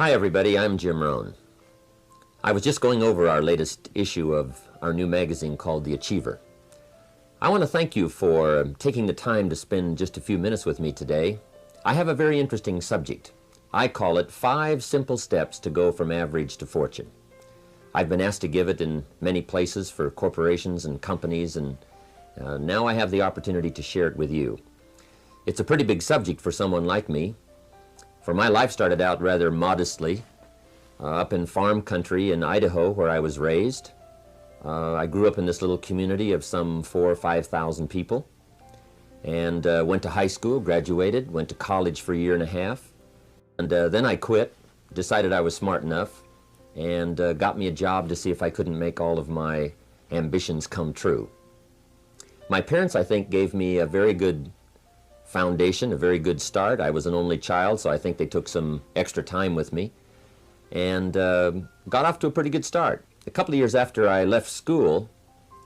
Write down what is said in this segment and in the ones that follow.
Hi everybody, I'm Jim Rohn. I was just going over our latest issue of our new magazine called The Achiever. I want to thank you for taking the time to spend just a few minutes with me today. I have a very interesting subject. I call it 5 Simple Steps to Go from Average to Fortune. I've been asked to give it in many places for corporations and companies, and now I have the opportunity to share it with you. It's a pretty big subject for someone like me. For my life started out rather modestly, up in farm country in Idaho where I was raised. I grew up in this little community of some 4,000 or 5,000 people, and went to high school, graduated, went to college for a year and a half, and then I quit, decided I was smart enough, and got me a job to see if I couldn't make all of my ambitions come true. My parents, I think, gave me a very good foundation, a very good start. I was an only child, so I think they took some extra time with me and got off to a pretty good start. A couple of years after I left school,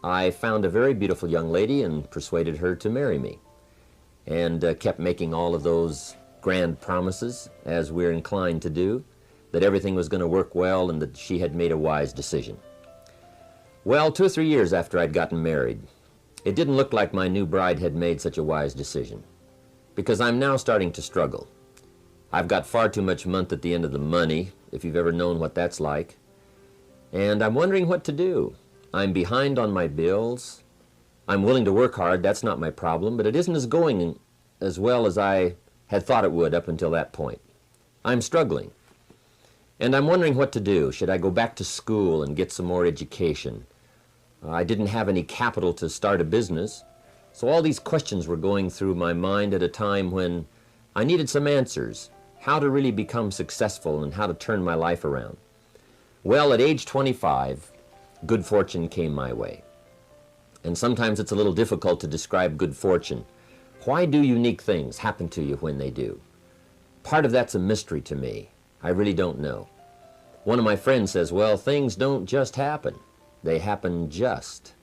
I found a very beautiful young lady and persuaded her to marry me, and kept making all of those grand promises, as we're inclined to do, that everything was going to work well and that she had made a wise decision. Well, 2 or 3 years after I'd gotten married, it didn't look like my new bride had made such a wise decision, because I'm now starting to struggle. I've got far too much month at the end of the money, if you've ever known what that's like, and I'm wondering what to do. I'm behind on my bills. I'm willing to work hard, that's not my problem, but it isn't going as well as I had thought it would up until that point. I'm struggling, and I'm wondering what to do. Should I go back to school and get some more education? I didn't have any capital to start a business, so all these questions were going through my mind at a time when I needed some answers, how to really become successful and how to turn my life around. Well, at age 25, good fortune came my way. And sometimes it's a little difficult to describe good fortune. Why do unique things happen to you when they do? Part of that's a mystery to me. I really don't know. One of my friends says, well, things don't just happen. They happen just.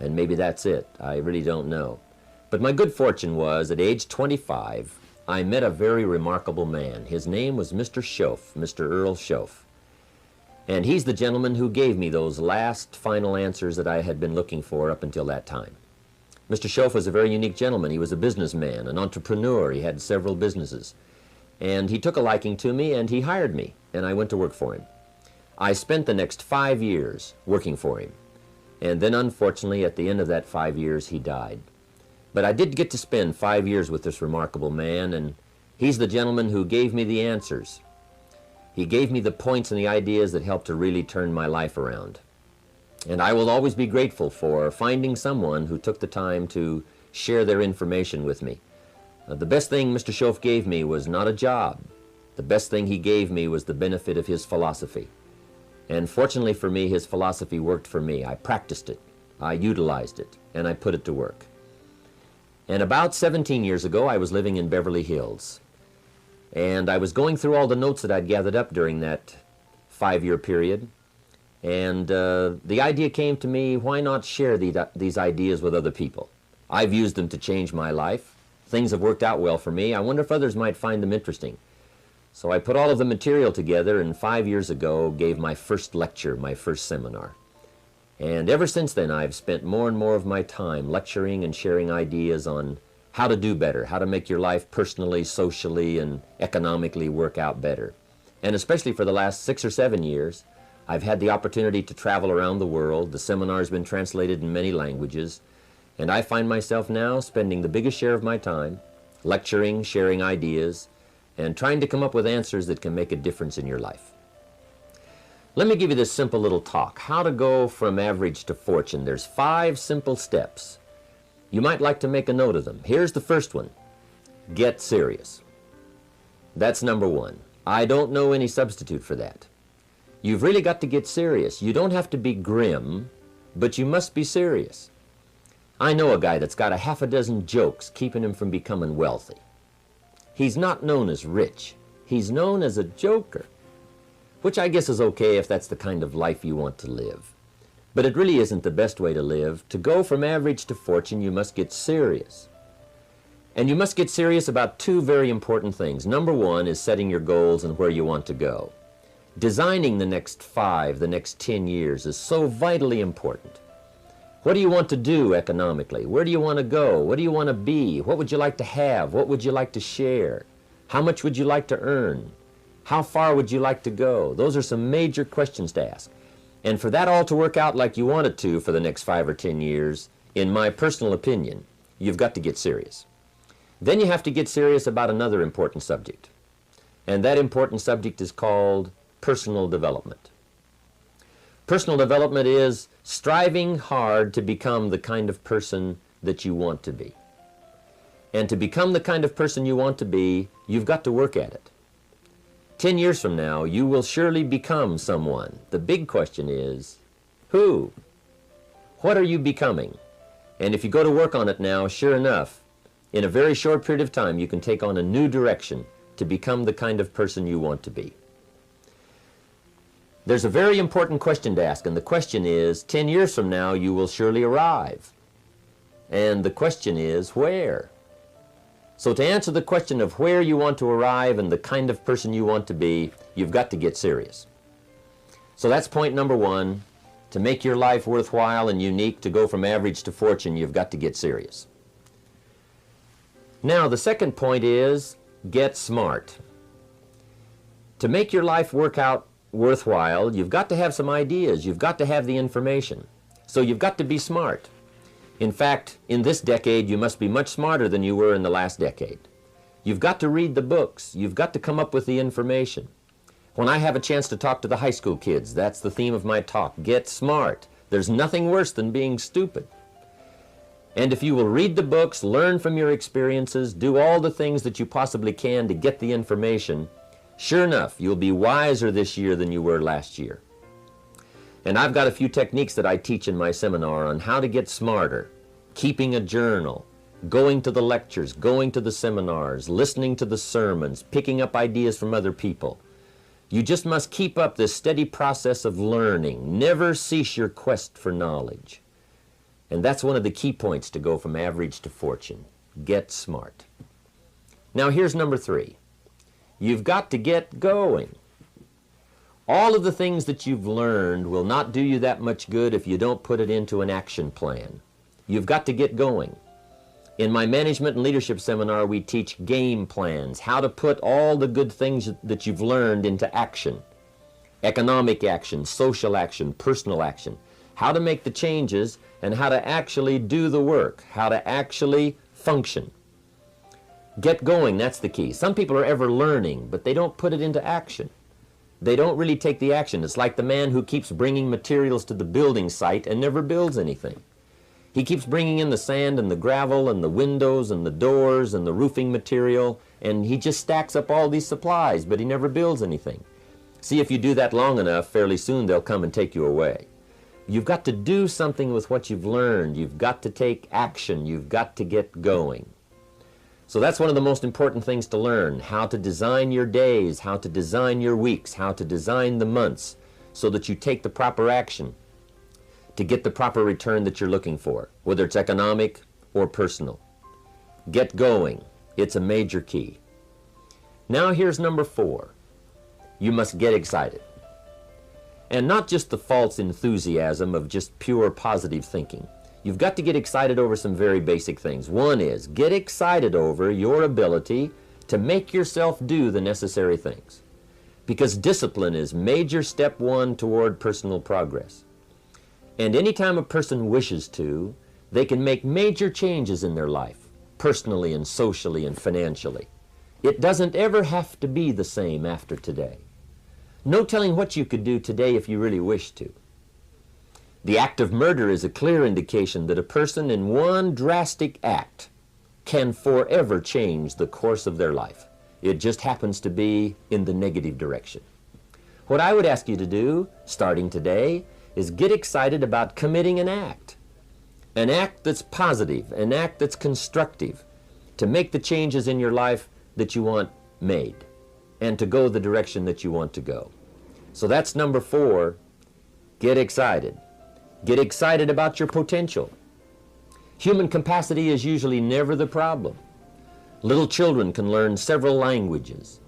And maybe that's it. I really don't know. But my good fortune was, at age 25, I met a very remarkable man. His name was Mr. Schoaf, Mr. Earl Schoaf. And he's the gentleman who gave me those last final answers that I had been looking for up until that time. Mr. Schoaf was a very unique gentleman. He was a businessman, an entrepreneur. He had several businesses. And he took a liking to me, and he hired me, and I went to work for him. I spent the next 5 years working for him. And then, unfortunately, at the end of that 5 years, he died. But I did get to spend 5 years with this remarkable man, and he's the gentleman who gave me the answers. He gave me the points and the ideas that helped to really turn my life around. And I will always be grateful for finding someone who took the time to share their information with me. The best thing Mr. Schoaf gave me was not a job. The best thing he gave me was the benefit of his philosophy. And fortunately for me, his philosophy worked for me. I practiced it, I utilized it, and I put it to work. And about 17 years ago, I was living in Beverly Hills. And I was going through all the notes that I'd gathered up during that 5-year period. And the idea came to me, why not share these ideas with other people? I've used them to change my life. Things have worked out well for me. I wonder if others might find them interesting. So I put all of the material together, and 5 years ago gave my first lecture, my first seminar. And ever since then, I've spent more and more of my time lecturing and sharing ideas on how to do better, how to make your life personally, socially, and economically work out better. And especially for the last 6 or 7 years, I've had the opportunity to travel around the world. The seminar's been translated in many languages, and I find myself now spending the biggest share of my time lecturing, sharing ideas, and trying to come up with answers that can make a difference in your life. Let me give you this simple little talk, how to go from average to fortune. There's 5 simple steps. You might like to make a note of them. Here's the first one. Get serious. That's number 1. I don't know any substitute for that. You've really got to get serious. You don't have to be grim, but you must be serious. I know a guy that's got a half a dozen jokes keeping him from becoming wealthy. He's not known as rich. He's known as a joker, which I guess is okay if that's the kind of life you want to live. But it really isn't the best way to live. To go from average to fortune, you must get serious. And you must get serious about two very important things. Number one is setting your goals and where you want to go. Designing the next 5, the next 10 years is so vitally important. What do you want to do economically? Where do you want to go? What do you want to be? What would you like to have? What would you like to share? How much would you like to earn? How far would you like to go? Those are some major questions to ask. And for that all to work out like you want it to for the next 5 or 10 years, in my personal opinion, you've got to get serious. Then you have to get serious about another important subject. And that important subject is called personal development. Personal development is striving hard to become the kind of person that you want to be. And to become the kind of person you want to be, you've got to work at it. 10 years from now, you will surely become someone. The big question is, who? What are you becoming? And if you go to work on it now, sure enough, in a very short period of time, you can take on a new direction to become the kind of person you want to be. There's a very important question to ask, and the question is, 10 years from now, you will surely arrive. And the question is, where? So to answer the question of where you want to arrive and the kind of person you want to be, you've got to get serious. So that's point number one. To make your life worthwhile and unique, to go from average to fortune, you've got to get serious. Now, the second point is, get smart. To make your life work out worthwhile, you've got to have some ideas. You've got to have the information. So you've got to be smart. In fact, in this decade, you must be much smarter than you were in the last decade. You've got to read the books. You've got to come up with the information. When I have a chance to talk to the high school kids, that's the theme of my talk. Get smart. There's nothing worse than being stupid. And if you will read the books, learn from your experiences, do all the things that you possibly can to get the information, sure enough, you'll be wiser this year than you were last year. And I've got a few techniques that I teach in my seminar on how to get smarter, keeping a journal, going to the lectures, going to the seminars, listening to the sermons, picking up ideas from other people. You just must keep up this steady process of learning. Never cease your quest for knowledge. And that's one of the key points to go from average to fortune. Get smart. Now here's number 3. You've got to get going. All of the things that you've learned will not do you that much good if you don't put it into an action plan. You've got to get going. In my management and leadership seminar, we teach game plans, how to put all the good things that you've learned into action. Economic action, social action, personal action. How to make the changes and how to actually do the work, how to actually function. Get going, that's the key. Some people are ever learning, but they don't put it into action. They don't really take the action. It's like the man who keeps bringing materials to the building site and never builds anything. He keeps bringing in the sand and the gravel and the windows and the doors and the roofing material, and he just stacks up all these supplies, but he never builds anything. See, if you do that long enough, fairly soon they'll come and take you away. You've got to do something with what you've learned. You've got to take action. You've got to get going. So that's one of the most important things to learn, how to design your days, how to design your weeks, how to design the months, so that you take the proper action to get the proper return that you're looking for, whether it's economic or personal. Get going. It's a major key. Now here's number 4. You must get excited. And not just the false enthusiasm of just pure positive thinking. You've got to get excited over some very basic things. One is, get excited over your ability to make yourself do the necessary things. Because discipline is major step 1 toward personal progress. And anytime a person wishes to, they can make major changes in their life, personally and socially and financially. It doesn't ever have to be the same after today. No telling what you could do today if you really wish to. The act of murder is a clear indication that a person in one drastic act can forever change the course of their life. It just happens to be in the negative direction. What I would ask you to do, starting today, is get excited about committing an act that's positive, an act that's constructive, to make the changes in your life that you want made, and to go the direction that you want to go. So that's number 4, get excited. Get excited about your potential. Human capacity is usually never the problem. Little children can learn several languages.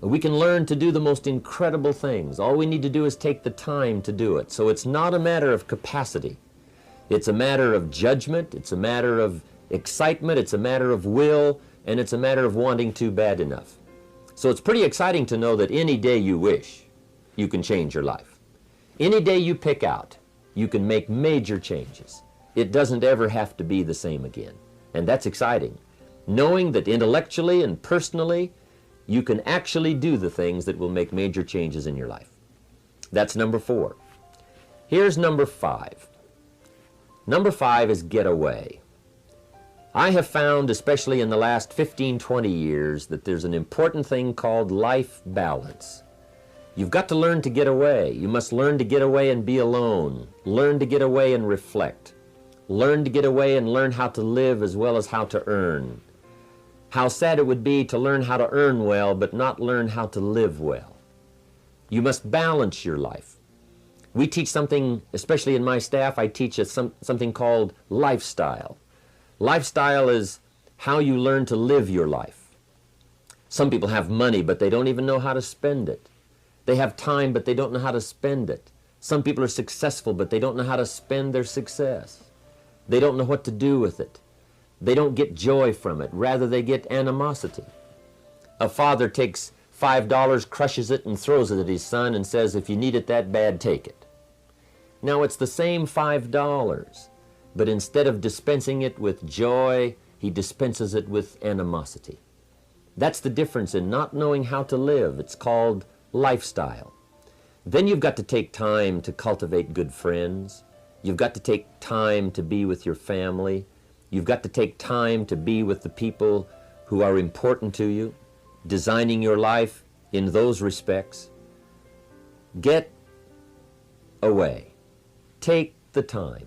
We can learn to do the most incredible things. All we need to do is take the time to do it. So it's not a matter of capacity. It's a matter of judgment. It's a matter of excitement. It's a matter of will. And it's a matter of wanting to bad enough. So it's pretty exciting to know that any day you wish, you can change your life. Any day you pick out, you can make major changes. It doesn't ever have to be the same again. And that's exciting. Knowing that intellectually and personally, you can actually do the things that will make major changes in your life. That's number 4. Here's number 5. Number 5 is get away. I have found, especially in the last 15, 20 years, that there's an important thing called life balance. You've got to learn to get away. You must learn to get away and be alone. Learn to get away and reflect. Learn to get away and learn how to live as well as how to earn. How sad it would be to learn how to earn well, but not learn how to live well. You must balance your life. We teach something, especially in my staff, I teach something called lifestyle. Lifestyle is how you learn to live your life. Some people have money, but they don't even know how to spend it. They have time, but they don't know how to spend it. Some people are successful, but they don't know how to spend their success. They don't know what to do with it. They don't get joy from it. Rather, they get animosity. A father takes $5, crushes it, and throws it at his son and says, if you need it that bad, take it. Now, it's the same $5, but instead of dispensing it with joy, he dispenses it with animosity. That's the difference in not knowing how to live. It's called lifestyle. Then you've got to take time to cultivate good friends. You've got to take time to be with your family. You've got to take time to be with the people who are important to you, designing your life in those respects. Get away. Take the time.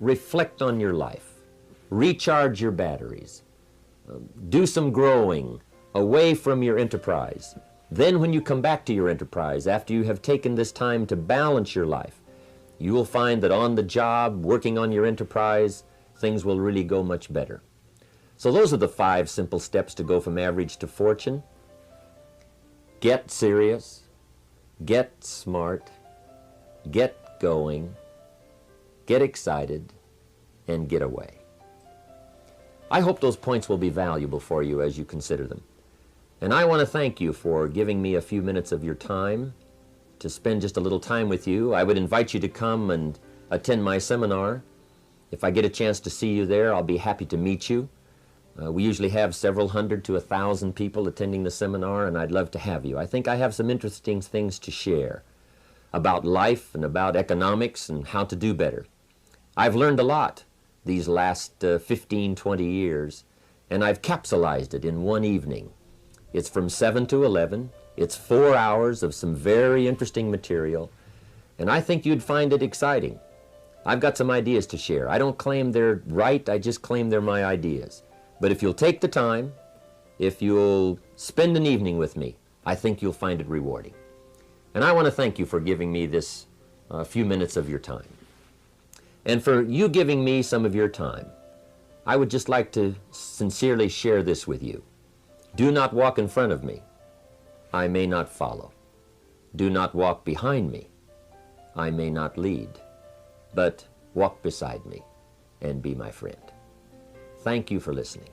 Reflect on your life. Recharge your batteries. Do some growing away from your enterprise. Then when you come back to your enterprise, after you have taken this time to balance your life, you will find that on the job, working on your enterprise, things will really go much better. So those are the 5 simple steps to go from average to fortune. Get serious, get smart, get going, get excited, and get away. I hope those points will be valuable for you as you consider them. And I want to thank you for giving me a few minutes of your time to spend just a little time with you. I would invite you to come and attend my seminar. If I get a chance to see you there, I'll be happy to meet you. We usually have several hundred to 1,000 people attending the seminar, and I'd love to have you. I think I have some interesting things to share about life and about economics and how to do better. I've learned a lot these last 15, 20 years, and I've capsulized it in one evening. It's from 7 to 11. It's 4 hours of some very interesting material, and I think you'd find it exciting. I've got some ideas to share. I don't claim they're right, I just claim they're my ideas. But if you'll take the time, if you'll spend an evening with me, I think you'll find it rewarding. And I want to thank you for giving me this few minutes of your time. And for you giving me some of your time, I would just like to sincerely share this with you. Do not walk in front of me. I may not follow. Do not walk behind me. I may not lead. But walk beside me and be my friend. Thank you for listening.